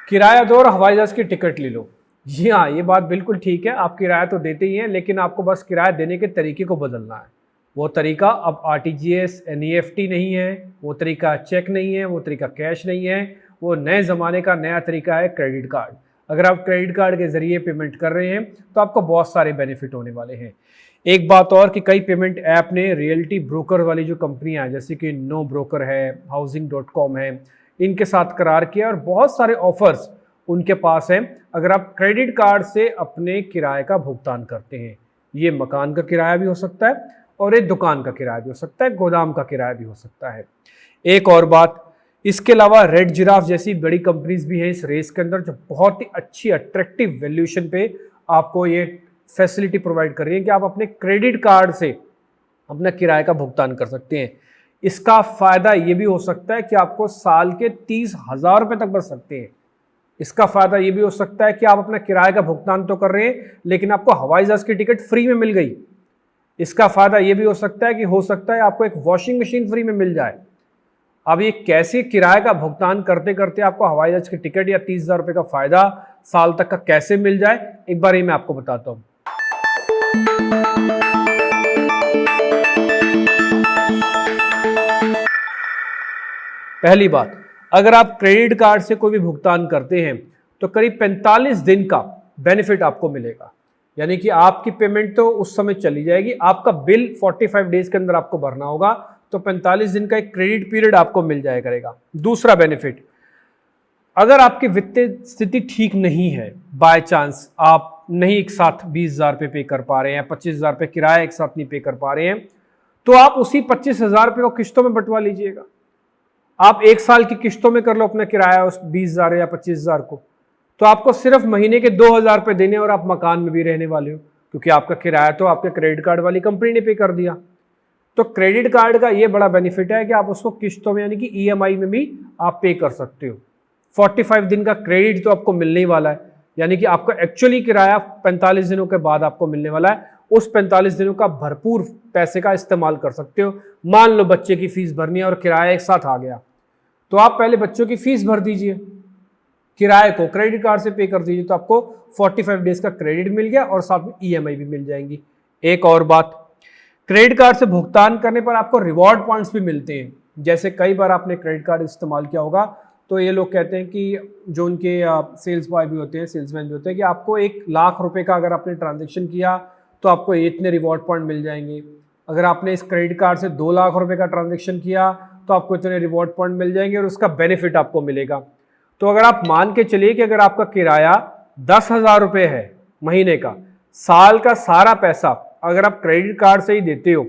किराया दो और हवाई जहाज की टिकट ले लो। जी हाँ, ये बात बिल्कुल ठीक है। आप किराया तो देते ही हैं, लेकिन आपको बस किराया देने के तरीके को बदलना है। वो तरीका अब आरटीजीएस एनईएफटी नहीं है, वो तरीका चेक नहीं है, वो तरीका कैश नहीं है। वो नए ज़माने का नया तरीका है क्रेडिट कार्ड। अगर आप क्रेडिट कार्ड के ज़रिए पेमेंट कर रहे हैं तो आपको बहुत सारे बेनिफिट होने वाले हैं। एक बात और कि कई पेमेंट ऐप ने रियल्टी ब्रोकर वाली जो कंपनियां हैं, जैसे कि नो ब्रोकर है, हाउसिंग.com है, इनके साथ करार किया और बहुत सारे ऑफर्स उनके पास हैं। अगर आप क्रेडिट कार्ड से अपने किराए का भुगतान करते हैं, ये मकान का किराया भी हो सकता है और एक दुकान का किराया भी हो सकता है, गोदाम का किराया भी हो सकता है। एक और बात, इसके अलावा रेड जिराफ जैसी बड़ी कंपनीज भी हैं इस रेस के अंदर, जो बहुत ही अच्छी अट्रैक्टिव वैल्यूएशन पे आपको ये फैसिलिटी प्रोवाइड कर रही है कि आप अपने क्रेडिट कार्ड से अपना किराए का भुगतान कर सकते हैं। इसका फायदा ये भी हो सकता है कि आपको साल के 30,000 रुपए तक बच सकते हैं। इसका फायदा ये भी हो सकता है कि आप अपना किराए का भुगतान तो कर रहे हैं, लेकिन आपको हवाई जहाज की टिकट फ्री में मिल गई। इसका फायदा ये भी हो सकता है कि आपको एक वॉशिंग मशीन फ्री में मिल जाए। अब ये कैसे किराए का भुगतान करते करते आपको हवाई जहाज की टिकट या 30,000 रुपए का फायदा साल तक का कैसे मिल जाए, एक बार ये मैं आपको बताता हूं। पहली बात, अगर आप क्रेडिट कार्ड से कोई भी भुगतान करते हैं तो करीब 45 दिन का बेनिफिट आपको मिलेगा। यानी कि आपकी पेमेंट तो उस समय चली जाएगी, आपका बिल 45 डेज के अंदर आपको भरना होगा, तो 45 दिन का एक क्रेडिट पीरियड आपको मिल जाया करेगा। दूसरा बेनिफिट, अगर आपकी वित्तीय स्थिति ठीक नहीं है, बाय चांस आप नहीं एक साथ 20,000 रुपये पे कर पा रहे हैं, 25,000 रुपये किराया एक साथ नहीं पे कर पा रहे हैं, तो आप उसी 25,000 रुपये को किस्तों में बंटवा लीजिएगा। आप एक साल की किस्तों में कर लो अपना किराया उस 20,000 या 25,000 को, तो आपको सिर्फ महीने के 2,000 रुपये देने और आप मकान में भी रहने वाले हो, क्योंकि आपका किराया तो आपके क्रेडिट कार्ड वाली कंपनी ने पे कर दिया। तो क्रेडिट कार्ड का ये बड़ा बेनिफिट है कि आप उसको किस्तों में यानी कि ईएमआई में भी आप पे कर सकते हो। 45 दिन का क्रेडिट तो आपको मिलने ही वाला है, यानी कि आपका एक्चुअली किराया 45 दिनों के बाद आपको मिलने वाला है। उस 45 दिनों का भरपूर पैसे का इस्तेमाल कर सकते हो। मान लो बच्चे की फीस भरनी है और किराया एक साथ आ गया, तो आप पहले बच्चों की फीस भर दीजिए, किराए को क्रेडिट कार्ड से पे कर दीजिए, तो आपको 45 डेज का क्रेडिट मिल गया और साथ में ईएमआई भी मिल जाएंगी। एक और बात, क्रेडिट कार्ड से भुगतान करने पर आपको रिवॉर्ड पॉइंट्स भी मिलते हैं। जैसे कई बार आपने क्रेडिट कार्ड इस्तेमाल किया होगा, तो ये लोग कहते हैं कि जो उनके सेल्स बॉय भी होते हैं, सेल्समैन भी होते हैं, कि आपको 1,00,000 रुपए का अगर आपने ट्रांजेक्शन किया तो आपको इतने रिवॉर्ड पॉइंट मिल जाएंगे। अगर आपने इस क्रेडिट कार्ड से 2,00,000 रुपए का ट्रांजेक्शन किया तो आपको इतने रिवॉर्ड पॉइंट मिल जाएंगे और उसका बेनिफिट आपको मिलेगा। तो अगर आप मान के चलिए कि अगर आपका किराया 10,000 रुपये है महीने का, साल का सारा पैसा अगर आप क्रेडिट कार्ड से ही देते हो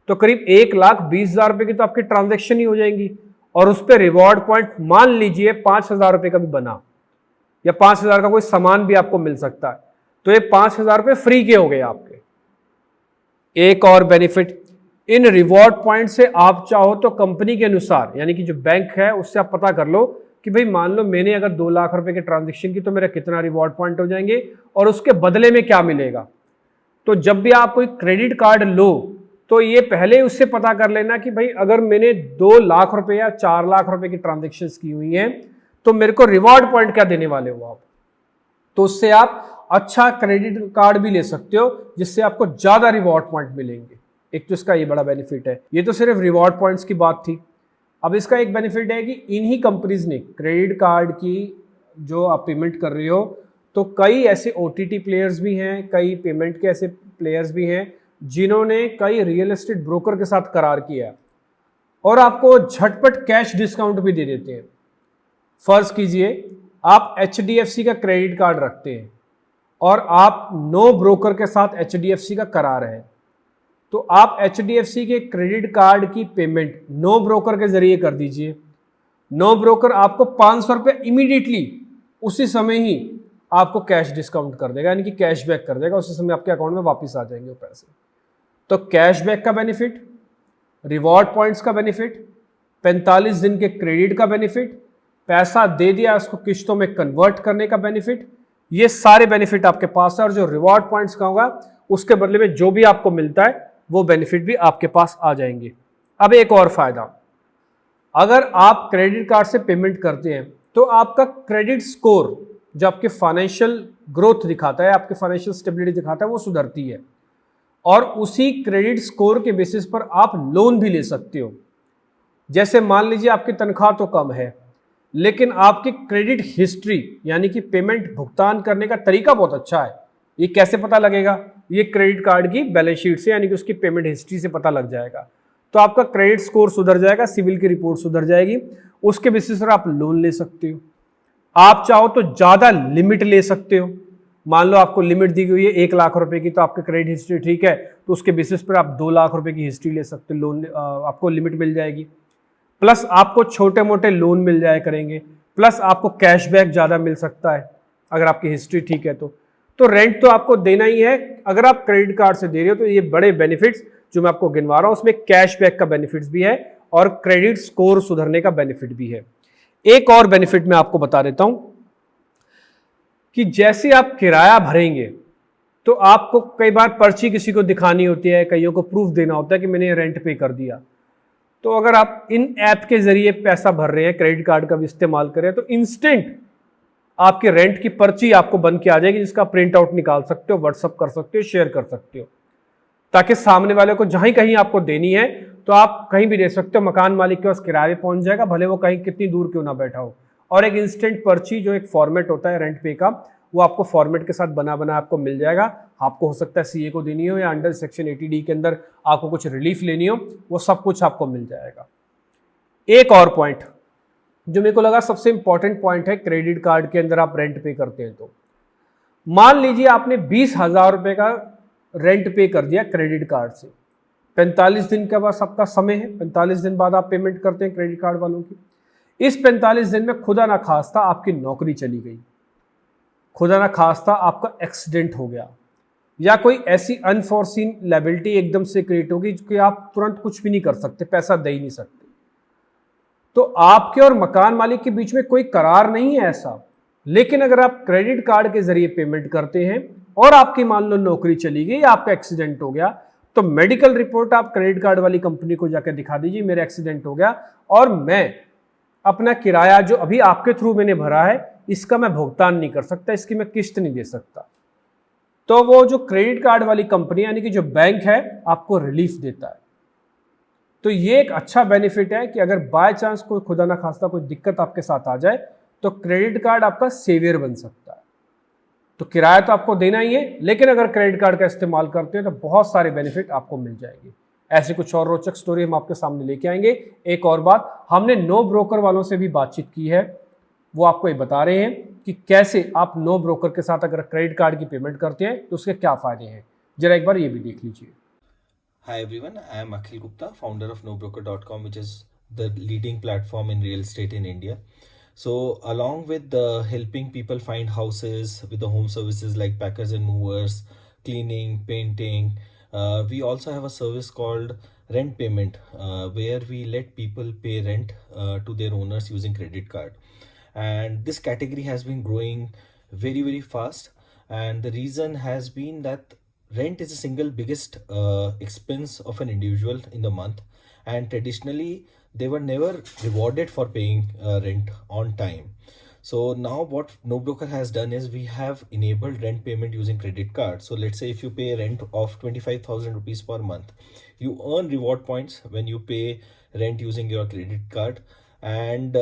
तो करीब 1,20,000 रुपये की तो आपकी ट्रांजेक्शन ही हो जाएंगी, और उस पर रिवॉर्ड पॉइंट मान लीजिए 5,000 रुपये का भी बना, या 5,000 का कोई सामान भी आपको मिल सकता है, तो ये 5,000 रुपये फ्री के हो गए आपके। एक और बेनिफिट, इन रिवॉर्ड पॉइंट से आप चाहो तो कंपनी के अनुसार, यानी कि जो बैंक है उससे आप पता कर लो कि भाई मान लो मैंने अगर 2,00,000 रुपए की ट्रांजेक्शन की तो मेरा कितना रिवॉर्ड पॉइंट हो जाएंगे और उसके बदले में क्या मिलेगा। तो जब भी आप कोई क्रेडिट कार्ड लो तो ये पहले उससे पता कर लेना कि भाई अगर मैंने 2,00,000 रुपए या 4,00,000 रुपए की ट्रांजेक्शन की हुई हैं तो मेरे को रिवॉर्ड पॉइंट क्या देने वाले हो आप। तो उससे आप अच्छा क्रेडिट कार्ड भी ले सकते हो जिससे आपको ज्यादा रिवॉर्ड पॉइंट मिलेंगे। एक तो इसका ये बड़ा बेनिफिट है। ये तो सिर्फ रिवॉर्ड पॉइंट्स की बात थी। अब इसका एक बेनिफिट है कि इन्हीं कंपनीज ने क्रेडिट कार्ड की जो आप पेमेंट कर रहे हो, तो कई ऐसे ओटीटी प्लेयर्स भी हैं, कई पेमेंट के ऐसे प्लेयर्स भी हैं जिन्होंने कई रियल एस्टेट ब्रोकर के साथ करार किया है और आपको झटपट कैश डिस्काउंट भी दे देते हैं। फर्ज कीजिए आप एचडीएफसी का क्रेडिट कार्ड रखते हैं और आप नो ब्रोकर के साथ एचडीएफसी का करार है, तो आप एचडीएफसी के क्रेडिट कार्ड की पेमेंट नो ब्रोकर के जरिए कर दीजिए। नो ब्रोकर आपको 500 रुपये इमीडिएटली उसी समय ही आपको कैश डिस्काउंट कर देगा, यानी कि कैशबैक कर देगा, उसी समय आपके अकाउंट में वापस आ जाएंगे वो पैसे। तो कैशबैक का बेनिफिट, रिवॉर्ड पॉइंट्स का बेनिफिट, 45 दिन के क्रेडिट का बेनिफिट, पैसा दे दिया उसको किस्तों में कन्वर्ट करने का बेनिफिट, ये सारे बेनिफिट आपके पास है। और जो रिवॉर्ड पॉइंट्स का होगा उसके बदले में जो भी आपको मिलता है वो बेनिफिट भी आपके पास आ जाएंगे। अब एक और फायदा, अगर आप क्रेडिट कार्ड से पेमेंट करते हैं तो आपका क्रेडिट स्कोर जो आपके फाइनेंशियल ग्रोथ दिखाता है, आपके फाइनेंशियल स्टेबिलिटी दिखाता है, वो सुधरती है और उसी क्रेडिट स्कोर के बेसिस पर आप लोन भी ले सकते हो। जैसे मान लीजिए आपकी तनख्वाह तो कम है लेकिन आपकी क्रेडिट हिस्ट्री यानी कि पेमेंट भुगतान करने का तरीका बहुत अच्छा है। ये कैसे पता लगेगा? ये क्रेडिट कार्ड की बैलेंस शीट से यानी कि उसकी पेमेंट हिस्ट्री से पता लग जाएगा। तो आपका क्रेडिट स्कोर सुधर जाएगा, सिविल की रिपोर्ट सुधर जाएगी, उसके बेसिस पर आप लोन ले सकते हो। आप चाहो तो ज्यादा लिमिट ले सकते हो। मान लो आपको लिमिट दी गई है 1 लाख रुपए की, तो आपका क्रेडिट हिस्ट्री ठीक है तो उसके बेसिस पर आप 2 लाख रुपए की हिस्ट्री ले सकते हो, लोन आपको लिमिट मिल जाएगी। प्लस आपको छोटे मोटे लोन मिल जाया करेंगे, प्लस आपको कैशबैक ज़्यादा मिल सकता है अगर आपकी हिस्ट्री ठीक है तो रेंट तो आपको देना ही है। अगर आप क्रेडिट कार्ड से दे रहे हो तो ये बड़े बेनिफिट्स जो मैं आपको गिनवा रहा हूं उसमें कैशबैक का बेनिफिट्स भी है और क्रेडिट स्कोर सुधरने का बेनिफिट भी है। एक और बेनिफिट मैं आपको बता देता हूं कि जैसे आप किराया भरेंगे तो आपको कई बार पर्ची किसी को दिखानी होती है, कईयों को प्रूफ देना होता है कि मैंने रेंट पे कर दिया। तो अगर आप इन ऐप के जरिए पैसा भर रहे हैं, क्रेडिट कार्ड का भी इस्तेमाल करें, तो इंस्टेंट आपके रेंट की पर्ची आपको बन के आ जाएगी जिसका प्रिंट आउट निकाल सकते हो, व्हाट्सअप कर सकते हो, शेयर कर सकते हो, ताकि सामने वाले को जहां कहीं आपको देनी है तो आप कहीं भी दे सकते हो। मकान मालिक के पास किराए पहुंच जाएगा, भले वो कहीं कितनी दूर क्यों ना बैठा हो। और एक इंस्टेंट पर्ची जो एक फॉर्मेट होता है रेंट पे का, वो आपको फॉर्मेट के साथ बना बना आपको मिल जाएगा। आपको हो सकता है सीए को देनी हो या अंडर सेक्शन 80D के अंदर आपको कुछ रिलीफ लेनी हो, वो सब कुछ आपको मिल जाएगा। एक और पॉइंट जो मेरे को लगा सबसे इंपॉर्टेंट पॉइंट है, क्रेडिट कार्ड के अंदर आप रेंट पे करते हैं तो मान लीजिए आपने 20,000 रुपए का रेंट पे कर दिया क्रेडिट कार्ड से। 45 दिन के बाद आपका समय है, 45 दिन बाद आप पेमेंट करते हैं क्रेडिट कार्ड वालों की। इस 45 दिन में खुदा ना खास्ता आपकी नौकरी चली गई, खुदा ना खास्ता आपका एक्सीडेंट हो गया या कोई ऐसी अनफॉर्सीन लायबिलिटी एकदम से क्रिएट होगी कि आप तुरंत कुछ भी नहीं कर सकते, पैसा दे ही नहीं सकते। तो आपके और मकान मालिक के बीच में कोई करार नहीं है ऐसा। लेकिन अगर आप क्रेडिट कार्ड के जरिए पेमेंट करते हैं और आपकी मान लो नौकरी चली गई या आपका एक्सीडेंट हो गया, तो मेडिकल रिपोर्ट आप क्रेडिट कार्ड वाली कंपनी को जाकर दिखा दीजिए, मेरा एक्सीडेंट हो गया और मैं अपना किराया जो अभी आपके थ्रू मैंने भरा है इसका मैं भुगतान नहीं कर सकता, इसकी मैं किस्त नहीं दे सकता। तो वो जो क्रेडिट कार्ड वाली कंपनी यानी कि जो बैंक है आपको रिलीफ देता है। तो ये एक अच्छा बेनिफिट है कि अगर बाय चांस कोई खुदा ना खास्ता कोई दिक्कत आपके साथ आ जाए तो क्रेडिट कार्ड आपका सेवियर बन सकता है। तो किराया तो आपको देना ही है, लेकिन अगर क्रेडिट कार्ड का इस्तेमाल करते हैं तो बहुत सारे बेनिफिट आपको मिल जाएंगे। ऐसी कुछ और रोचक स्टोरी हम आपके सामने लेके आएंगे। एक और बात, हमने नो ब्रोकर वालों से भी बातचीत की है, वो आपको ये बता रहे हैं कि कैसे आप नो ब्रोकर के साथ अगर क्रेडिट कार्ड की पेमेंट करते हैं तो उसके क्या फायदे हैं। जरा एक बार ये भी देख लीजिए। Hi everyone, I am Akhil Gupta, founder of NoBroker.com, which is the leading platform in real estate in India. So, along with helping people find houses with the home services like packers and movers, cleaning, painting, we also have a service called rent payment, where we let people pay rent to their owners using credit card. And this category has been growing very fast, and the reason has been that rent is the single biggest expense of an individual in the month, and traditionally they were never rewarded for paying rent on time. So now what NoBroker has done is we have enabled rent payment using credit card. So let's say if you pay rent of 25,000 rupees per month, you earn reward points when you pay rent using your credit card. And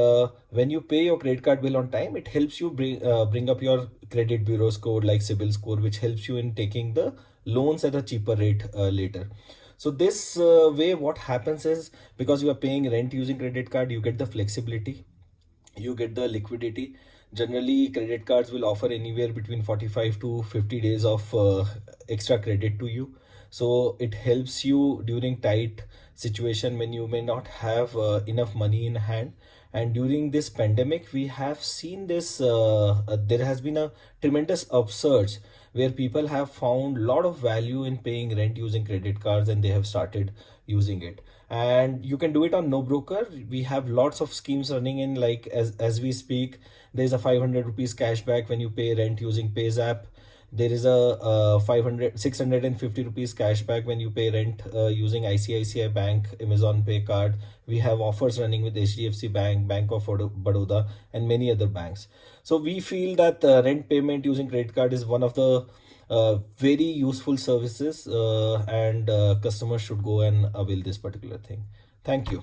when you pay your credit card bill on time, it helps you bring up your credit bureau score like CIBIL score, which helps you in taking the loans at a cheaper rate later. So this way what happens is, because you are paying rent using credit card, you get the flexibility, you get the liquidity. Generally credit cards will offer anywhere between 45 to 50 days of extra credit to you. So it helps you during tight situation when you may not have enough money in hand. And during this pandemic we have seen this there has been a tremendous upsurge where people have found a lot of value in paying rent using credit cards, and they have started using it. And you can do it on No Broker. We have lots of schemes running in, like as we speak, there's a 500 rupees cashback when you pay rent using PayZapp. There is a 650 rupees cashback when you pay rent using ICICI Bank Amazon Pay card. We have offers running with HDFC Bank, Bank of Baroda, and many other banks. So we feel that rent payment using credit card is one of the very useful services, and customers should go and avail this particular thing. Thank you.